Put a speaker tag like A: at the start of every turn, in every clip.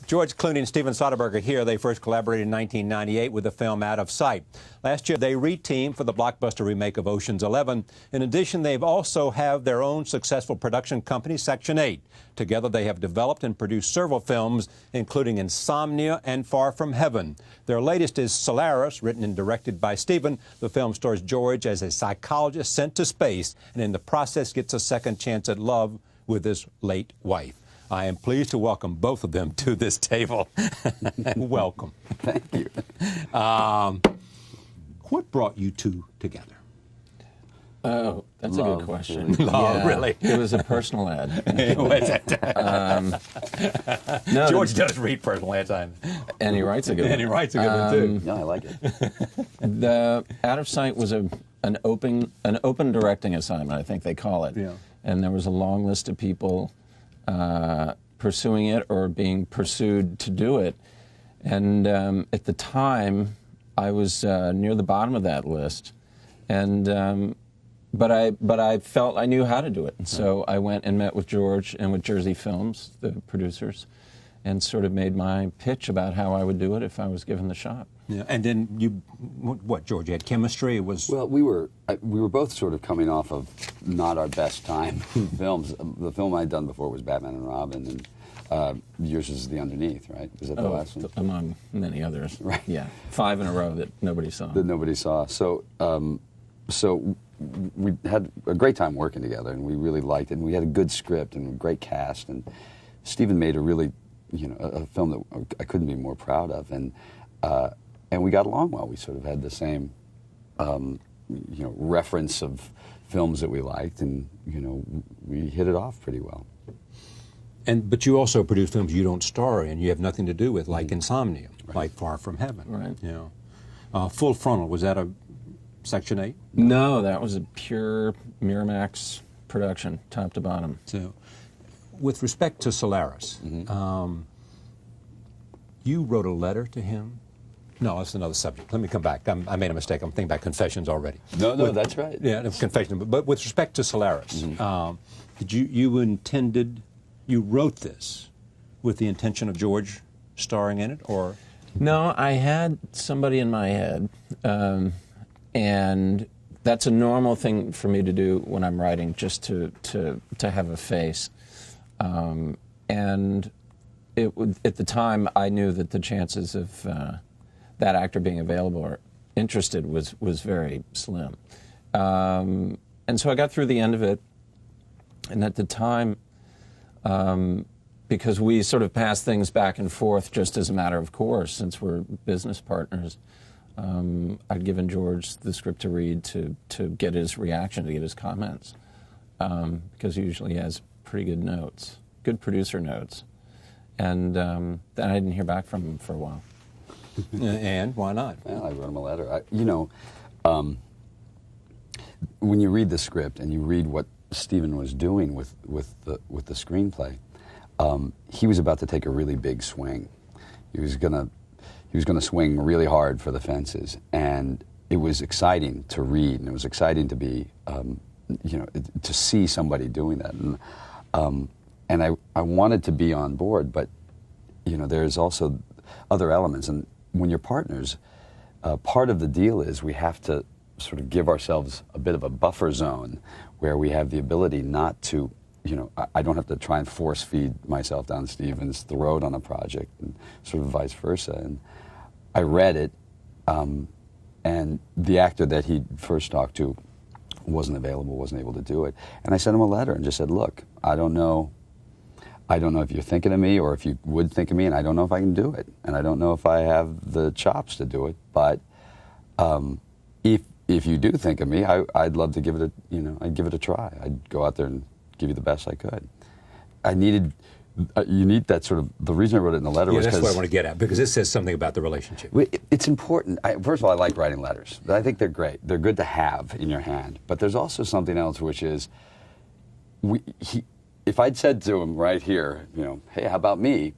A: George Clooney and Steven Soderbergh are here. They first collaborated in 1998 with the film Out of Sight. Last year, they re-teamed for the blockbuster remake of Ocean's 11. In addition, they've also have their own successful production company, Section 8. Together, they have developed and produced several films, including Insomnia and Far From Heaven. Their latest is Solaris, written and directed by Steven. The film stars George as a psychologist sent to space, and in the process gets a second chance at love with his late wife. I am pleased to welcome both of them to this table. Welcome.
B: Thank you.
A: What brought you two together?
C: Oh, that's
B: Love,
C: a good question.
A: Love, really?
C: It was a personal ad.
A: Was it?
C: No,
A: George does read personal ads.
C: and he writes a good one.
A: And he writes a good one, too.
B: No, I like it.
C: The Out of Sight was an open directing assignment, I think they call it.
A: Yeah.
C: And there was a long list of people pursuing it or being pursued to do it. And at the time, I was near the bottom of that list. And but I felt I knew how to do it. And so I went and met with George and with Jersey Films, the producers, and sort of made my pitch about how I would do it if I was given the shot.
A: Yeah. And then you, what, George, you had chemistry? It was...
B: Well, we were both sort of coming off of not our best time films. The film I'd done before was Batman and Robin, and yours is The Underneath, right? Was that the last one?
C: Among many others.
B: Right.
C: Yeah. 5 in a row that nobody saw.
B: That nobody saw. So, so we had a great time working together, and we really liked it. And we had a good script and a great cast. And Steven made a really, a film that I couldn't be more proud of. And we got along well. We sort of had the same, reference of films that we liked, and we hit it off pretty well.
A: But you also produce films you don't star in, you have nothing to do with, like Insomnia,
B: Right.
A: like Far From Heaven.
C: Right.
A: Full Frontal, was that a Section 8?
C: No, that was a pure Miramax production, top to bottom.
A: So, with respect to Solaris, you wrote a letter to him? No, that's another subject. Let me come back. I made a mistake. I'm thinking about Confessions already.
B: No, that's right.
A: Yeah, Confessions. But with respect to Solaris, did you wrote this with the intention of George starring in it, or?
C: No, I had somebody in my head, and that's a normal thing for me to do when I'm writing, just to have a face. And at the time, I knew that the chances of that actor being available or interested was very slim. And so I got through the end of it, and at the time, because we sort of passed things back and forth just as a matter of course, since we're business partners, I'd given George the script to read to get his reaction, to get his comments, because he usually has pretty good notes, good producer notes. And then I didn't hear back from him for a while.
A: And why not?
B: Well, I wrote him a letter. When you read the script and you read what Steven was doing with the screenplay, he was about to take a really big swing. He was gonna swing really hard for the fences, and it was exciting to read, and it was exciting to be, to see somebody doing that, and I wanted to be on board, but there's also other elements, and when you're partners, part of the deal is we have to sort of give ourselves a bit of a buffer zone where we have the ability not to, I don't have to try and force feed myself down Steven's throat on a project, and sort of vice versa. And I read it, and the actor that he first talked to wasn't available, wasn't able to do it. And I sent him a letter and just said, look, I don't know if you're thinking of me or if you would think of me, and I don't know if I can do it. And I don't know if I have the chops to do it, but if you do think of me, I'd love to give it I'd give it a try. I'd go out there and give you the best I could. You need that sort of, the reason I wrote it in the letter was because...
A: that's what I want to get at, because it says something about the relationship.
B: It's important. First of all, I like writing letters. I think they're great. They're good to have in your hand. But there's also something else, which is, if I'd said to him right here, hey, how about me?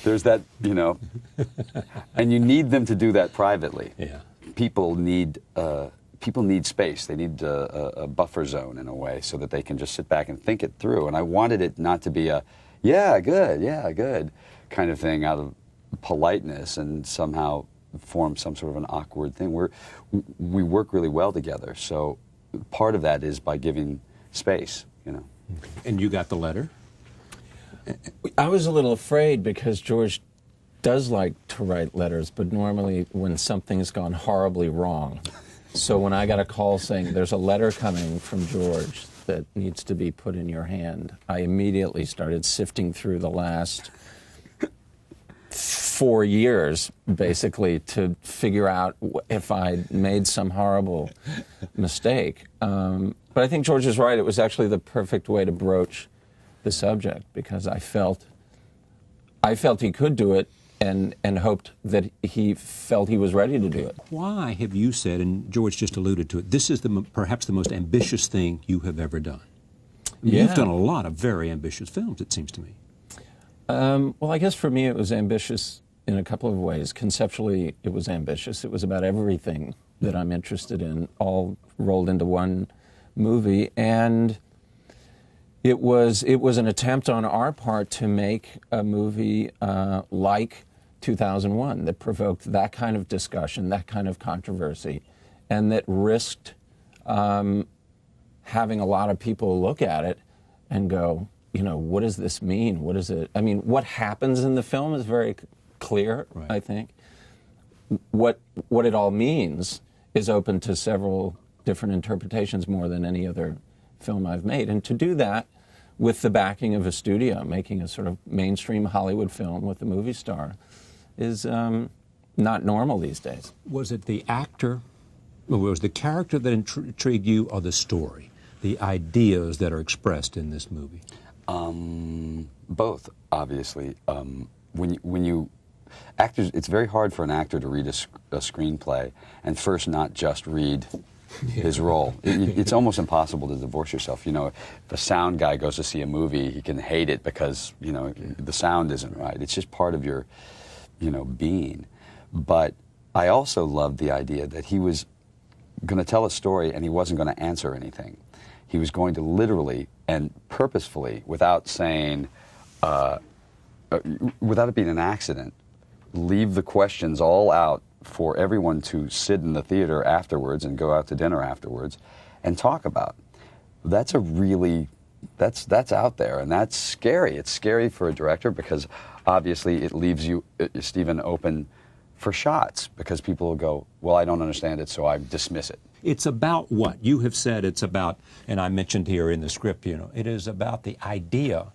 B: There's that, and you need them to do that privately.
A: Yeah.
B: People need space. They need a buffer zone in a way so that they can just sit back and think it through. And I wanted it not to be a, yeah, good, kind of thing out of politeness and somehow form some sort of an awkward thing. We work really well together, so part of that is by giving space, you know.
A: And you got the letter?
C: I was a little afraid because George does like to write letters, but normally when something's gone horribly wrong. So when I got a call saying there's a letter coming from George that needs to be put in your hand, I immediately started sifting through the last 4 years, basically, to figure out if I'd made some horrible mistake. But I think George is right. It was actually the perfect way to broach the subject, because I felt he could do it, and hoped that he felt he was ready to do it.
A: Why have you said, and George just alluded to it, this is perhaps the most ambitious thing you have ever done?
C: Yeah.
A: You've done a lot of very ambitious films, it seems to me.
C: Well, I guess for me it was ambitious in a couple of ways. Conceptually, it was ambitious. It was about everything that I'm interested in, all rolled into one movie. And it was an attempt on our part to make a movie like 2001 that provoked that kind of discussion, that kind of controversy, and that risked having a lot of people look at it and go, you know, what does this mean? What is it? I mean, what happens in the film is very clear, right. I think. What it all means is open to several different interpretations, more than any other film I've made. And to do that with the backing of a studio, making a sort of mainstream Hollywood film with a movie star, is not normal these days. Was it the actor, or was the character that intrigued you, or the story, the ideas that are expressed in this movie?
B: Both, obviously. When you actors, it's very hard for an actor to read a screenplay and first not just read his role. It's almost impossible to divorce yourself. You know, if a sound guy goes to see a movie, he can hate it because, you know, the sound isn't right. It's just part of your, you know, being. But I also loved the idea that he was going to tell a story and he wasn't going to answer anything. He was going to literally and purposefully, without saying, without it being an accident, leave the questions all out for everyone to sit in the theater afterwards and go out to dinner afterwards and talk about. That's a really, that's out there, and that's scary. It's scary for a director because obviously it leaves you, Steven, open for shots, because people will go, well, I don't understand it, so I dismiss it.
A: It's about what? You have said it's about, and I mentioned here in the script, you know, it is about the idea,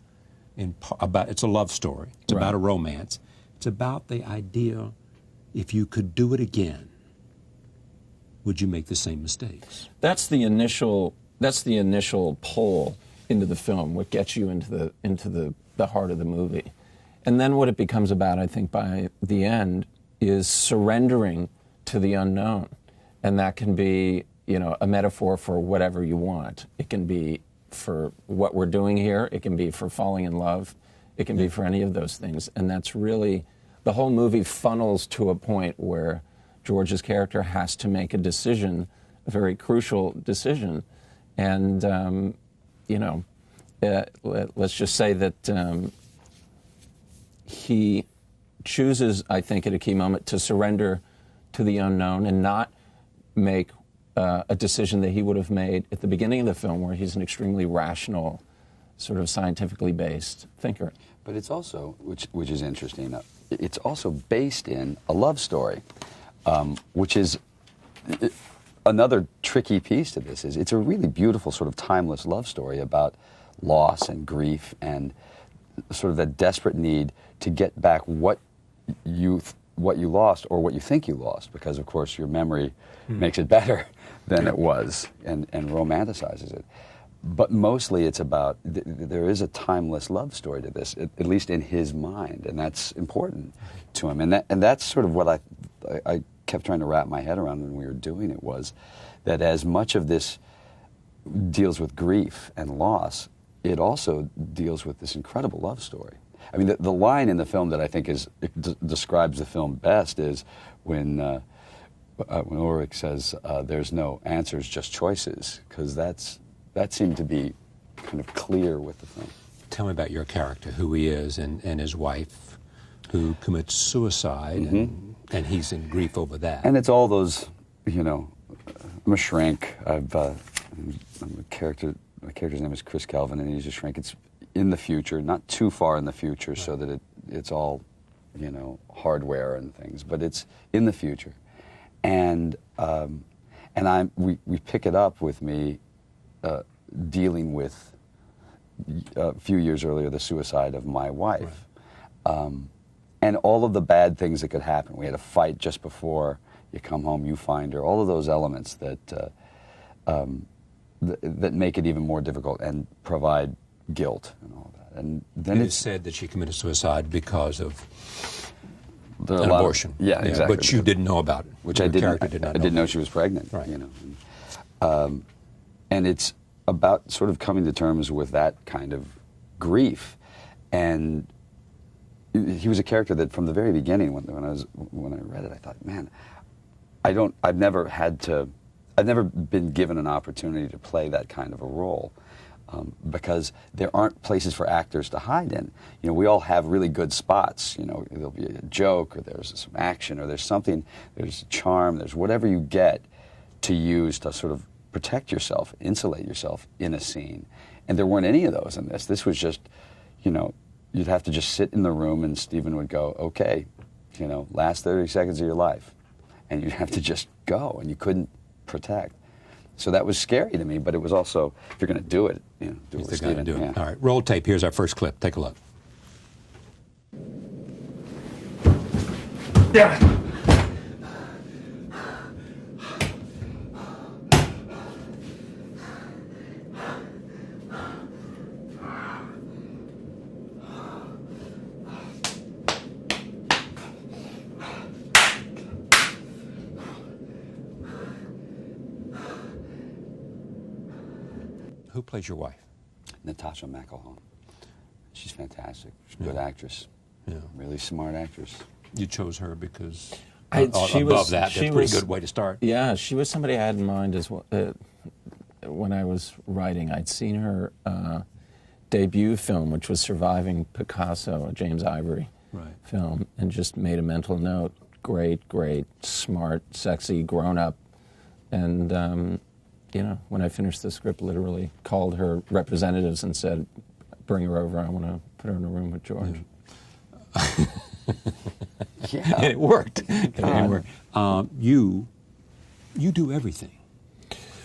A: it's a love story. It's right. About a romance. It's about the idea, if you could do it again, would you make the same mistakes? That's the initial pull into the film, what gets you into the heart of the movie. And then what it becomes about, I think, by the end, is surrendering to the unknown. And that can be, you know, a metaphor for whatever you want. It can be for what we're doing here. It can be for falling in love. It can be for any of those things. And that's really, the whole movie funnels to a point where George's character has to make a decision, a very crucial decision. And, you know, let's just say that he chooses, I think, at a key moment to surrender to the unknown and not make a decision that he would have made at the beginning of the film, where he's an extremely rational, sort of scientifically based thinker.
B: But it's also, which is interesting, it's also based in a love story, which is another tricky piece to this. Is it's a really beautiful sort of timeless love story about loss and grief and sort of that desperate need to get back what you lost, or what you think you lost, because of course your memory makes it better than it was and romanticizes it. But mostly it's about, there is a timeless love story to this, at least in his mind, and that's important to him. And that's sort of what I kept trying to wrap my head around when we were doing it, was that as much of this deals with grief and loss, it also deals with this incredible love story. I mean, the line in the film that I think describes the film best is when Ulrich says, "There's no answers, just choices," because that seemed to be kind of clear with the film. Tell me about your character, who he is, and his wife.
A: who commits suicide, and he's in grief over that.
B: And it's all those, you know, I'm a shrink. I'm a character. My character's name is Chris Kelvin, and he's a shrink. It's in the future, not too far in the future, so that it's all, you know, hardware and things, but it's in the future, and we pick it up with me dealing with a few years earlier the suicide of my wife, and all of the bad things that could happen. We had a fight just before you come home, you find her. All of those elements that that make it even more difficult and provide guilt and all that. And then
A: it's said that she committed suicide because of an abortion.
B: Yeah, exactly.
A: But you didn't know about it.
B: Which I didn't. I didn't know she was pregnant.
A: Right.
B: You know, and it's about sort of coming to terms with that kind of grief. And he was a character that from the very beginning, when I read it, I thought, man, I've never been given an opportunity to play that kind of a role, because there aren't places for actors to hide in. You know, we all have really good spots. You know, there'll be a joke, or there's some action, or there's something, there's charm, there's whatever you get to use to sort of protect yourself, insulate yourself in a scene. And there weren't any of those in this. This was just, you know, you'd have to just sit in the room and Steven would go, okay, you know, last 30 seconds of your life. And you'd have to just go, and you couldn't protect. So that was scary to me, but it was also, if you're going to do it, you know, do it with Steven.
A: Do it. All right, roll tape. Here's our first clip. Take a look.
D: Yeah.
A: Who plays your wife?
B: Natasha McElhone. She's fantastic. She's a good actress.
A: Yeah.
B: Really smart actress.
A: You chose her because
C: that's a
A: pretty good way to start.
C: Yeah, she was somebody I had in mind as well. When I was writing, I'd seen her debut film, which was Surviving Picasso, a James Ivory film, and just made a mental note. Great, smart, sexy, grown-up. And, you know, when I finished the script, literally called her representatives and said, bring her over, I want to put her in a room with George.
B: Yeah.
A: And it worked. You do everything.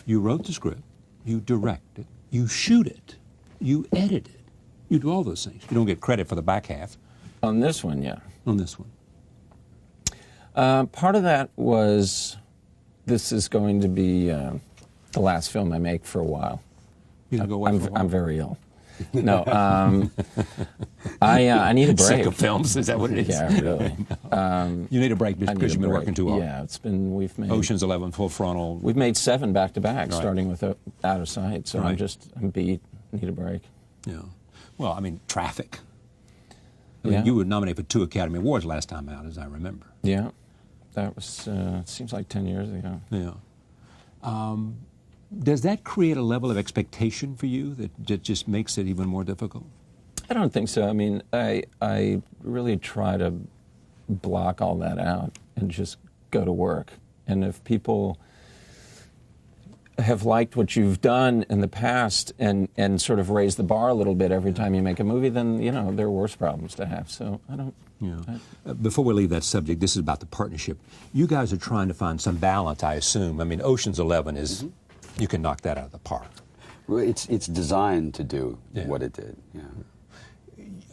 A: You wrote the script, you direct it, you shoot it, you edit it. You do all those things. You don't get credit for the back half.
C: On this one, yeah.
A: On this one.
C: Part of that was, this is going to be the last film I make for a while.
A: You gonna go away for a while?
C: I'm very ill. No, I need a break.
A: Sick of films, is that what it is?
C: Yeah, really.
A: You need a break because you've been working too hard.
C: Yeah, we've made
A: Ocean's 11, Full Frontal.
C: We've made 7 back-to-back, starting with Out of Sight. So I'm beat. Need a break.
A: Yeah. Well, I mean, Traffic. I mean, you were nominated for 2 Academy Awards last time out, as I remember.
C: Yeah, that was seems like 10 years ago.
A: Yeah. Does that create a level of expectation for you that just makes it even more difficult?
C: I don't think so. I mean, I really try to block all that out and just go to work. And if people have liked what you've done in the past and sort of raise the bar a little bit every time you make a movie, then, you know, there are worse problems to have. So I don't...
A: Yeah. Before we leave that subject, this is about the partnership. You guys are trying to find some balance, I assume. I mean, Ocean's 11 is... You can knock that out of the park.
B: Well, it's designed to do what it did. Yeah.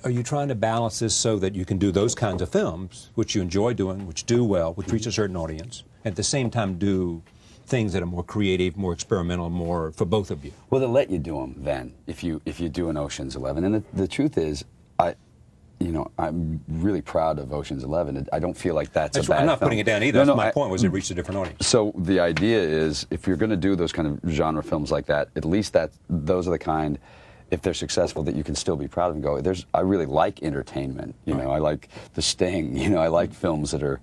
A: Are you trying to balance this so that you can do those kinds of films, which you enjoy doing, which do well, which reach a certain audience, at the same time do things that are more creative, more experimental, more for both of you?
B: Well, they'll let you do them then if you do an Ocean's 11. And the truth is, I'm really proud of Ocean's 11. I don't feel like that's a bad
A: I'm not
B: film.
A: putting it down either. No, my point was it reached a different audience.
B: So the idea is, if you're going to do those kind of genre films like that, at least those are the kind, if they're successful, that you can still be proud of and go, I really like entertainment. You know, I like The Sting. You know, I like films that are,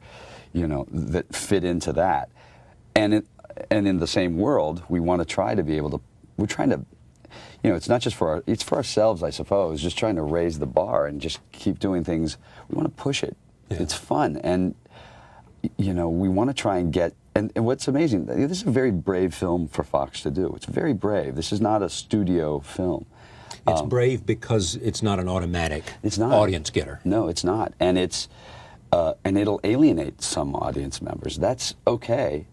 B: you know, that fit into that. And in the same world, we want to try to be able to, we're trying to you know, it's not just for it's for ourselves, I suppose, just trying to raise the bar and just keep doing things. We want to push it. Yeah. It's fun, and you know, we want to try and get. And what's amazing, this is a very brave film for Fox to do. It's very brave. This is not a studio film.
A: It's brave because it's not an automatic audience getter.
B: No, it's not, and it's and it'll alienate some audience members. That's okay,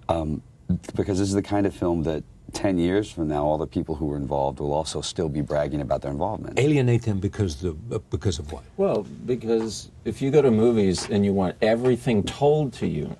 B: because this is the kind of film that 10 years from now, all the people who were involved will also still be bragging about their involvement.
A: Alienate them because of what?
C: Well, because if you go to movies and you want everything told to you,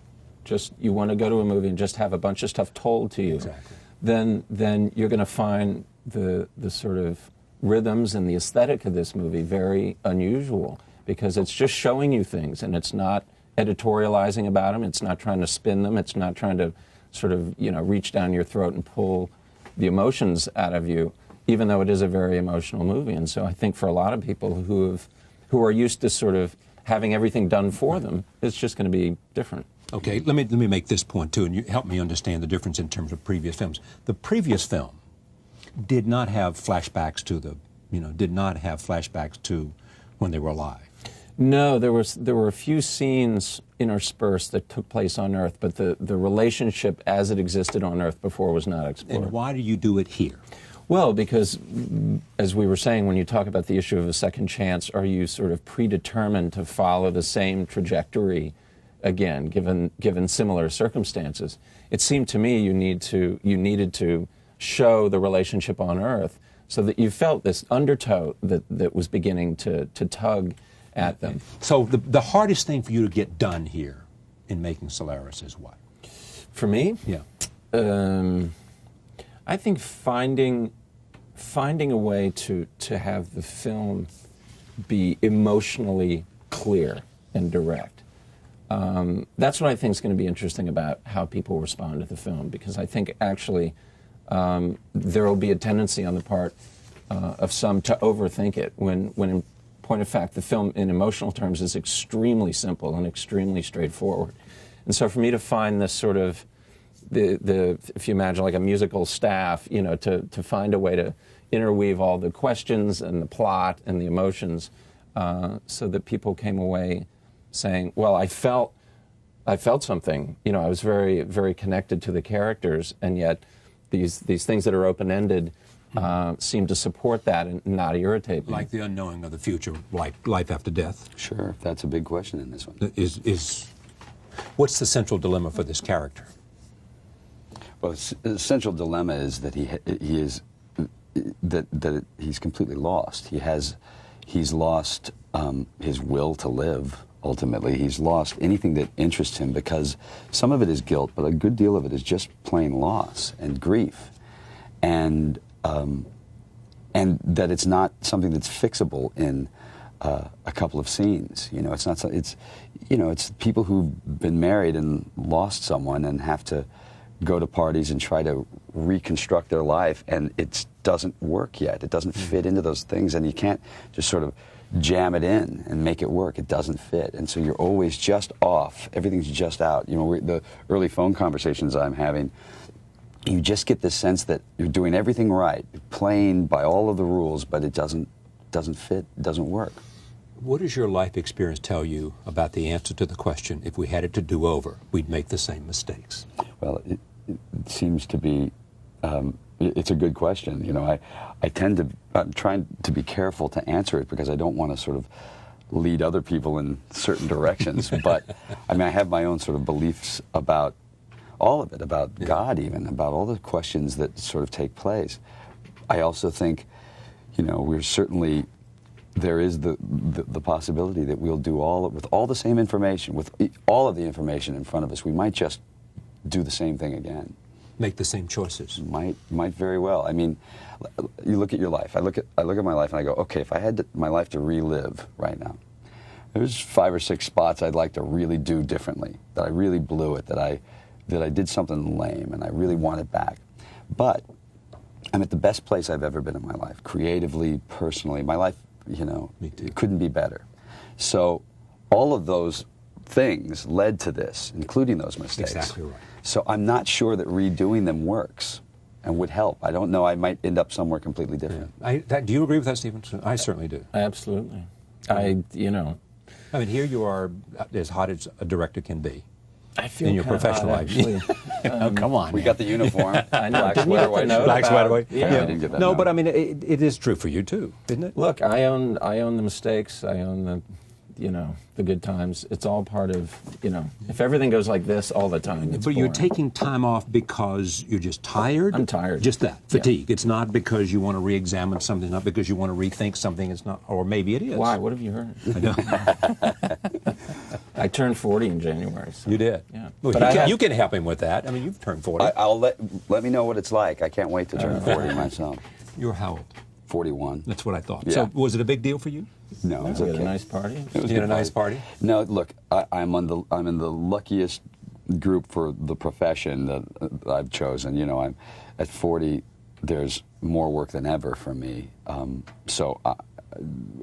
C: you want to go to a movie and just have a bunch of stuff told to you,
A: exactly.
C: then you're going to find the sort of rhythms and the aesthetic of this movie very unusual, because it's just showing you things, and it's not editorializing about them. It's not trying to spin them. It's not trying to sort of, you know, reach down your throat and pull the emotions out of you, even though it is a very emotional movie. And so I think for a lot of people who are used to sort of having everything done for them, it's just going to be different.
A: Okay, let me make this point too, and you help me understand the difference in terms of previous films. The previous film did not have flashbacks to when they were alive.
C: No, there were a few scenes interspersed that took place on Earth, but the relationship as it existed on Earth before was not explored.
A: And why do you do it here?
C: Well, because, as we were saying, when you talk about the issue of a second chance, are you sort of predetermined to follow the same trajectory again, given similar circumstances? It seemed to me you needed to show the relationship on Earth so that you felt this undertow that was beginning to tug at them.
A: So the hardest thing for you to get done here in making Solaris is what?
C: For me?
A: Yeah.
C: I think finding a way to have the film be emotionally clear and direct. That's what I think is going to be interesting about how people respond to the film, because I think actually there will be a tendency on the part of some to overthink it when in point of fact the film in emotional terms is extremely simple and extremely straightforward. And so for me to find this sort of if you imagine like a musical staff, you know, to find a way to interweave all the questions and the plot and the emotions so that people came away saying, well, I felt something. You know, I was very, very connected to the characters, and yet these things that are open-ended seem to support that and not irritate me.
A: Like the unknowing of the future, like life after death.
B: Sure, that's a big question in this one.
A: What's the central dilemma for this character?
B: Well, the central dilemma is that he's completely lost. He's lost his will to live. Ultimately, he's lost anything that interests him, because some of it is guilt, but a good deal of it is just plain loss and grief, and that it's not something that's fixable in a couple of scenes. You know, it's not. It's people who've been married and lost someone and have to go to parties and try to reconstruct their life, and it doesn't work yet. It doesn't fit into those things, and you can't just sort of jam it in and make it work. It doesn't fit, and so you're always just off. Everything's just out. You know, the early phone conversations I'm having, you just get this sense that you're doing everything right, playing by all of the rules, but it doesn't fit, doesn't work.
A: What does your life experience tell you about the answer to the question, if we had it to do over, we'd make the same mistakes?
B: Well, it seems to be, it's a good question. You know, I'm trying to be careful to answer it, because I don't want to sort of lead other people in certain directions. But, I mean, I have my own sort of beliefs about all of it, about God even, about all the questions that sort of take place. I also think, you know, there is the possibility that we'll do with all the same information, with all of the information in front of us, we might just do the same thing again.
A: Make the same choices.
B: Might very well. I mean, you look at your life. I look at my life and I go, okay, if I had my life to relive right now, there's 5 or 6 spots I'd like to really do differently, that I really blew it, that I did something lame and I really want it back. But I'm at the best place I've ever been in my life, creatively, personally. My life, you know, it couldn't be better. So all of those things led to this, including those mistakes.
A: Exactly right.
B: So I'm not sure that redoing them works. and would help. I don't know. I might end up somewhere completely different.
A: Do you agree with that, Steven? I certainly do.
C: Absolutely. You know.
A: I mean, here you are, as hot as a director can be.
C: I feel
A: in your professional life.
C: Actually.
A: Oh, come on.
B: We got the uniform.
C: I know.
B: Black sweater, white shirt.
A: Black sweater, white.
C: Yeah.
B: I didn't get that.
A: No, but I mean, it is true for you too, isn't it?
C: Look, I own the mistakes. I own the, the good times. It's all part of, if everything goes like this all the time, it's
A: But you're
C: boring.
A: taking time off because you're just tired?
C: I'm tired.
A: Just that, fatigue. Yeah. It's not because you want to re-examine something, not because you want to rethink something. It's not, or maybe it is.
C: Why? What have you heard?
A: I know.
C: I turned 40 in January. So.
A: You did?
C: Yeah.
A: Well,
C: But
A: you can help him with that. I mean, you've turned 40.
B: I'll let me know what it's like. I can't wait to turn 40 myself.
A: You're how old?
B: 41.
A: That's what I thought.
B: Yeah.
A: So was it a big deal for you?
B: No, it's
C: We
B: okay.
C: had a nice party.
A: You had a nice party?
B: No, look, I'm in the luckiest group for the profession that I've chosen. I'm at 40. There's more work than ever for me.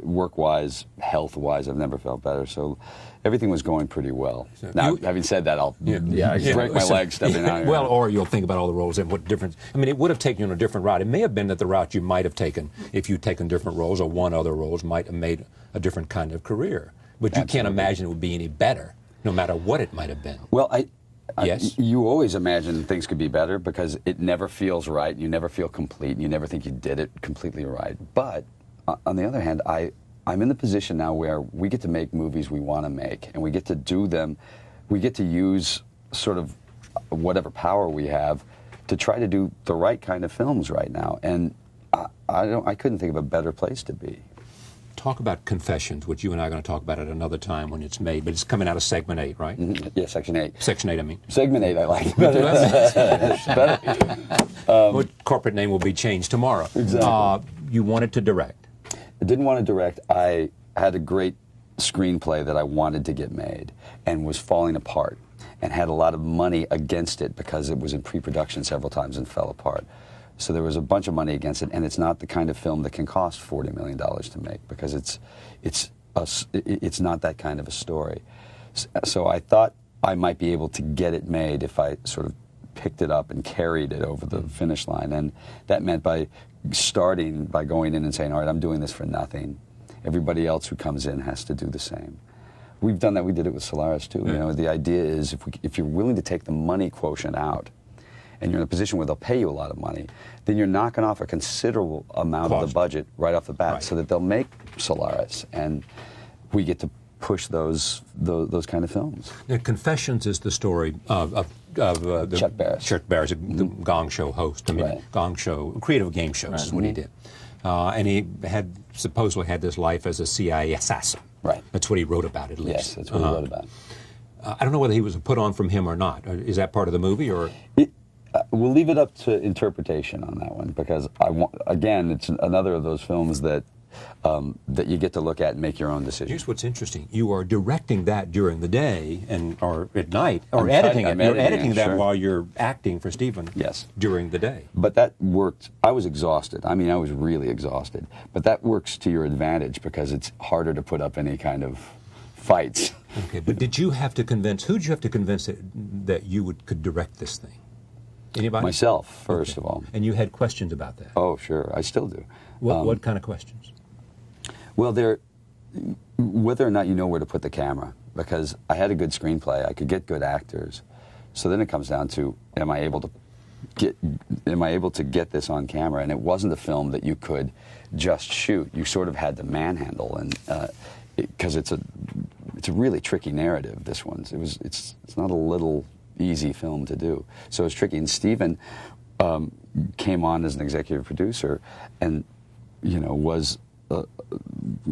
B: Work-wise, health-wise, I've never felt better. So everything was going pretty well.
A: So
B: now, having said that, I'll break my leg stepping out here.
A: Well, or you'll think about all the roles and what difference. I mean, it would have taken you on a different route. It may have been that the route you might have taken, if you'd taken different roles or won other roles, might have made a different kind of career. But you can't imagine it would be any better, no matter what it might have been.
B: Well,
A: Yes?
B: you always imagine things could be better because it never feels right. You never feel complete. And you never think you did it completely right. But on the other hand, I'm in the position now where we get to make movies we want to make, and we get to do them. We get to use sort of whatever power we have to try to do the right kind of films right now. And I couldn't think of a better place to be.
A: Talk about Confessions, which you and I are going to talk about at another time when it's made, but it's coming out of Segment 8, right?
B: Mm-hmm. Yeah, Section 8.
A: Section 8, I mean.
B: Segment 8, I like.
A: What corporate name will be changed tomorrow?
B: Exactly.
A: You wanted to direct.
B: I didn't want to direct. I had a great screenplay that I wanted to get made and was falling apart and had a lot of money against it because it was in pre-production several times and fell apart. So there was a bunch of money against it, and it's not the kind of film that can cost $40 million to make because it's not that kind of a story. So I thought I might be able to get it made if I sort of picked it up and carried it over the finish line, and that meant by going in and saying, all right, I'm doing this for nothing. Everybody else who comes in has to do the same. We've done that. We did it with Solaris too.
A: Yeah.
B: The idea is if you're willing to take the money quotient out, and you're in a position where they'll pay you a lot of money, then you're knocking off a considerable amount of the budget right off the bat, so that they'll make Solaris, and we get to push those kind of films.
A: Now, Confessions is the story of
B: Chuck Barris.
A: Chuck Barris, the Gong Show host. I mean, Gong Show, creative game shows is what he did. And he had supposedly had this life as a CIA assassin.
B: Right.
A: That's what he wrote about, at least.
B: Yes, that's what he wrote about.
A: I don't know whether he was put on from him or not. Is that part of the movie, or?
B: We'll leave it up to interpretation on that one, because again, it's another of those films that that you get to look at and make your own decision.
A: Here's what's interesting: you are directing that during the day or at night, or editing it. You're editing that while you're acting for Steven.
B: Yes.
A: During the day.
B: But that worked. I was exhausted. I mean, I was really exhausted. But that works to your advantage because it's harder to put up any kind of fights.
A: Okay, but did you have to convince? Who did you have to convince that you could direct this thing? Anybody?
B: Myself, first of all.
A: And you had questions about that?
B: Oh, sure. I still do.
A: What kind of questions?
B: Well, whether or not you know where to put the camera, because I had a good screenplay, I could get good actors. So then it comes down to, am I able to get this on camera? And it wasn't a film that you could just shoot. You sort of had to manhandle, and because it's a really tricky narrative. This one's it's not a little easy film to do. So it's tricky. And Steven came on as an executive producer, and was.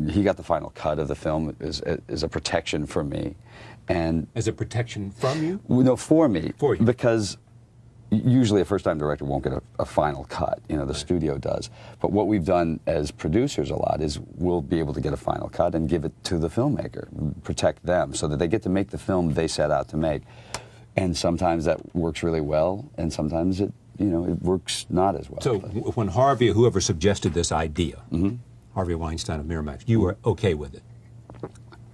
B: He got the final cut of the film as a protection for me, and
A: as a protection from you?
B: No, for me.
A: For you.
B: Because usually a first-time director won't get a final cut. The studio does. But what we've done as producers a lot is we'll be able to get a final cut and give it to the filmmaker, protect them, so that they get to make the film they set out to make. And sometimes that works really well, and sometimes it works not as well.
A: So when Harvey, whoever suggested this idea, Harvey Weinstein of Miramax, you were okay with it?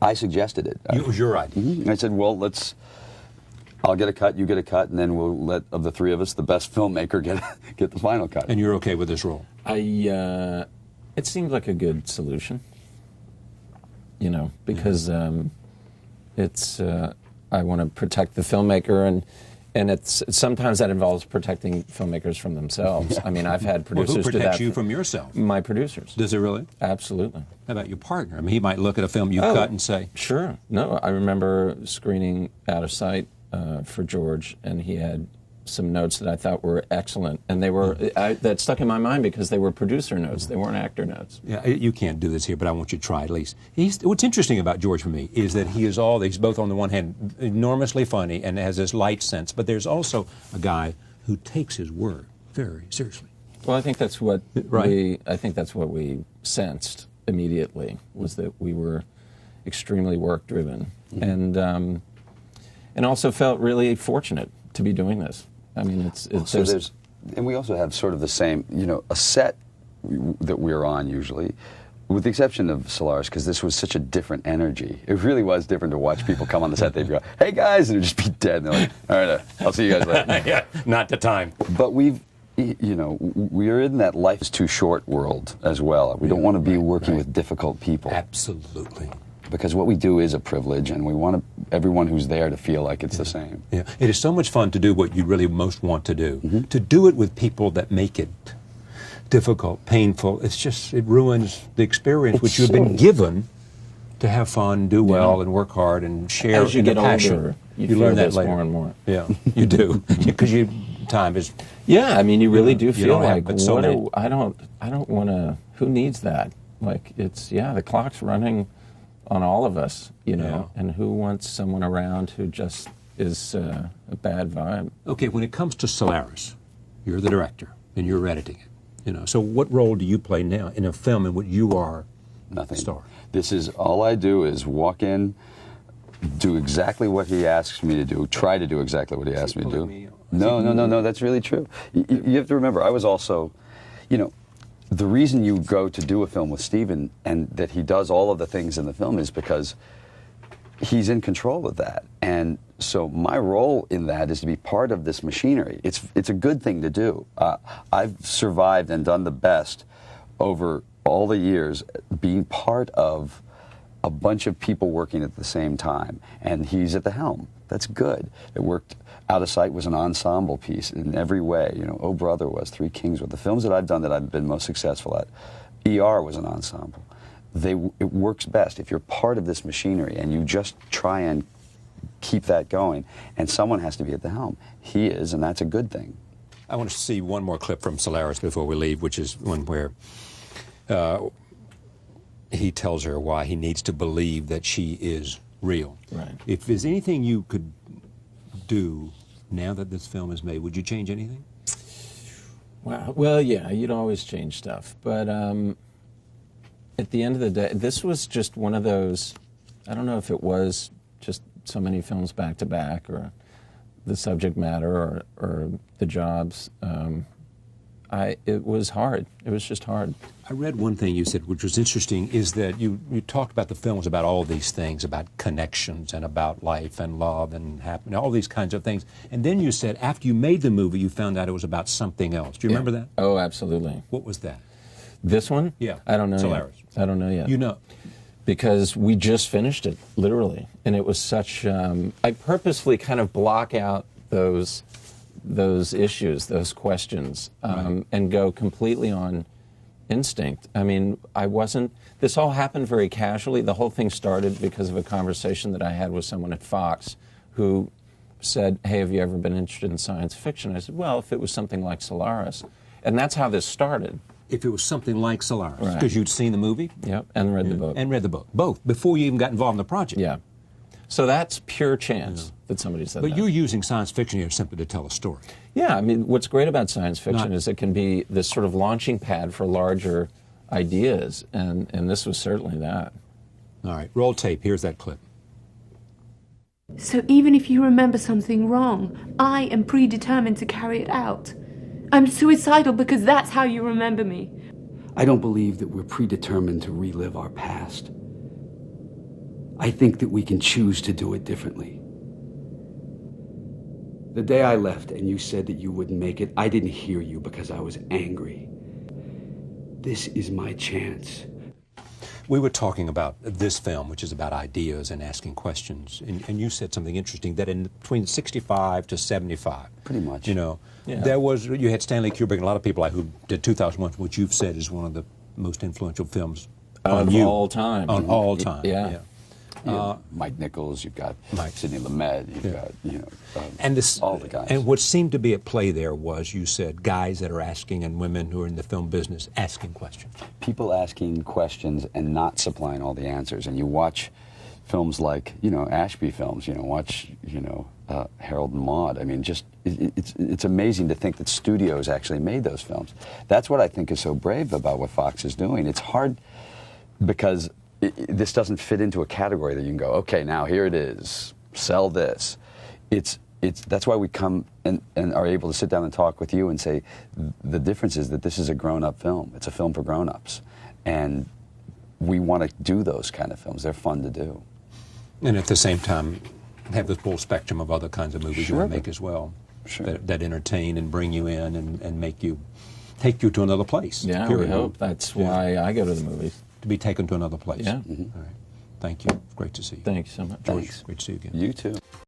B: I suggested it.
A: It was your idea.
B: I said, well, let's I'll get a cut, you get a cut, and then we'll let, of the three of us, the best filmmaker get the final cut.
A: And you're okay with this role?
C: It seemed like a good solution, you know, because it's I want to protect the filmmaker, and it's sometimes that involves protecting filmmakers from themselves. I mean, I've had producers
A: who
C: do that.
A: protects you from yourself?
C: My producers.
A: Does it really?
C: Absolutely.
A: How about your partner? I mean, he might look at a film you cut and say...
C: Sure. No, I remember screening Out of Sight for George, and he had some notes that I thought were excellent, and they were that stuck in my mind because they were producer notes, they weren't actor notes.
A: Yeah, you can't do this here, but I want you to try at least. What's interesting about George for me is that he's both on the one hand enormously funny and has this light sense, but there's also a guy who takes his work very seriously.
C: Well, I think that's what
A: right.
C: I think that's what we sensed immediately, was that we were extremely work driven, and also felt really fortunate to be doing this. I mean, it's
B: so and we also have sort of the same, you know, a set that we're on usually, with the exception of Solaris, because this was such a different energy. It really was different to watch people come on the set. They'd go, "Hey guys," and they'd just be dead. And they're like, "All right, I'll see you guys later."
A: Yeah, not the time.
B: But we're in that life is too short world as well. We don't want to be working with difficult people.
A: Absolutely.
B: Because what we do is a privilege, and we want everyone who's there to feel like it's the same.
A: Yeah, it is so much fun to do what you really most want to do. To do it with people that make it difficult, painful, it ruins the experience which you've been given to have fun, do well, and work hard and share.
C: As you get
A: passion.
C: older,
A: you learn that later.
C: more and more.
A: Yeah, you do, because time is.
C: Yeah, I mean, you really do feel like
A: I
C: don't want to. Who needs that? Like the clock's running on all of us, you know, and who wants someone around who just is a bad vibe?
A: Okay, when it comes to Solaris, you're the director and you're editing it. You know, so what role do you play now in a film in which you are
B: nothing?
A: The star.
B: This is all I do is walk in, do exactly what he asks me to do, try to do exactly what he asks me to do. No, that's really true. You have to remember, I was also, you know, the reason you go to do a film with Steven and that he does all of the things in the film is because he's in control of that. And so my role in that is to be part of this machinery. It's a good thing to do. I've survived and done the best over all the years being part of a bunch of people working at the same time, and he's at the helm. That's good. It worked. Out of Sight was an ensemble piece in every way. You know, Oh Brother was, Three Kings were. The films that I've done that I've been most successful at, ER was an ensemble. It works best if you're part of this machinery and you just try and keep that going, and someone has to be at the helm. He is, and that's a good thing.
A: I want to see one more clip from Solaris before we leave, which is one where he tells her why he needs to believe that she is real.
C: Right.
A: If there's anything you could do now that this film is made, would you change anything?
C: Wow. Well, yeah, you'd always change stuff. But at the end of the day, this was just one of those, I don't know if it was just so many films back to back, or the subject matter, or the jobs. It was hard. It was just hard.
A: I read one thing you said, which was interesting, is that you talked about the films about all these things, about connections and about life and love and happiness, all these kinds of things. And then you said after you made the movie, you found out it was about something else. Do you remember that?
C: Oh, absolutely.
A: What was that?
C: This one?
A: Yeah.
C: I don't know
A: Solaris.
C: yet. I don't know yet.
A: You know.
C: Because we just finished it, literally. And it was such, I purposefully kind of block out those issues, those questions, and go completely on instinct. I mean, this all happened very casually. The whole thing started because of a conversation that I had with someone at Fox who said, "Hey, have you ever been interested in science fiction?" I said, "Well, if it was something like Solaris." And that's how this started.
A: If it was something like Solaris,
C: Right.
A: because you'd seen the movie?
C: Yep, and read the book.
A: And read the book, both, before you even got involved in the project.
C: Yeah. So that's pure chance that somebody said that.
A: But you're using science fiction here simply to tell a story.
C: Yeah, I mean, what's great about science fiction is it can be this sort of launching pad for larger ideas, and this was certainly that.
A: All right, roll tape. Here's that clip.
D: So even if you remember something wrong, I am predetermined to carry it out. I'm suicidal because that's how you remember me.
E: I don't believe that we're predetermined to relive our past. I think that we can choose to do it differently. The day I left and you said that you wouldn't make it, I didn't hear you because I was angry. This is my chance.
A: We were talking about this film, which is about ideas and asking questions, and you said something interesting, that in between 65 to 75,
B: Pretty much.
A: you know,
C: Yeah.
A: you had Stanley Kubrick and a lot of people who did 2001, which you've said is one of the most influential films on
C: Of
A: you.
C: all time.
A: On all time,
C: Yeah.
B: Mike Nichols, you've got
A: Mike.
B: Sidney Lumet, you've got, you know,
A: And this,
B: all the guys.
A: and what seemed to be at play there was, you said, guys that are asking, and women who are in the film business asking questions.
B: People asking questions and not supplying all the answers. And you watch films like, you know, Ashby films, you know, watch, you know, Harold and Maude. I mean, just, it's amazing to think that studios actually made those films. That's what I think is so brave about what Fox is doing. It's hard because this doesn't fit into a category that you can go, okay, now here it is, sell this. That's why we come and are able to sit down and talk with you and say the difference is that this is a grown-up film. It's a film for grown-ups. And we want to do those kind of films. They're fun to do.
A: And at the same time, have the full spectrum of other kinds of movies you want to make as well.
B: Sure.
A: That entertain and bring you in and make you, take you to another place.
C: Yeah,
A: period.
C: we hope. That's why I go to the movies.
A: To be taken to another place.
C: Yeah.
A: All right. Thank you. Great to see you.
C: Thanks so much.
A: George,
B: Thanks.
A: great to see you again.
B: You too.